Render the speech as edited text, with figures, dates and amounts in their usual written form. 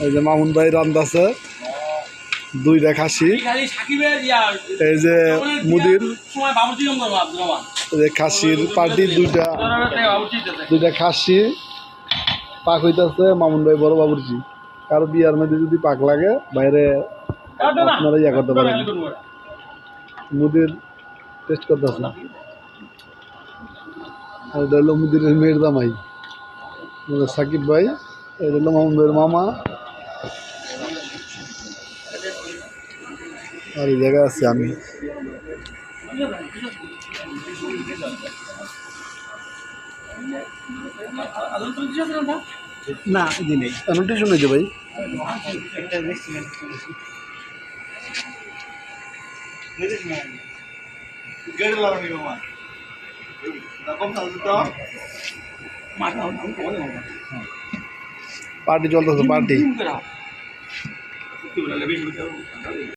এই যে মামুন ভাই রান্দাছে দুইটা খাসি, এই যে মুদির খাসির পার্টি দুইটা খাসি পাক হইতেছে। মামুন ভাই বড় বাবুর্চি, কারো বিয়ার মধ্যে যদি পাক লাগে বাইরে আপনারা ইয়া করতে পারেন, মুদির টেস্ট করতেছে। এটা হলো মুদিরের মেয়ের জামাই সাকিব ভাই, এটা হলো মামুন ভাইয়ের মামা। আর এই জায়গায় আছি আমি। না নেই টিউশন হয়েছে ভাই। পার্টি চলতেছে পার্টি।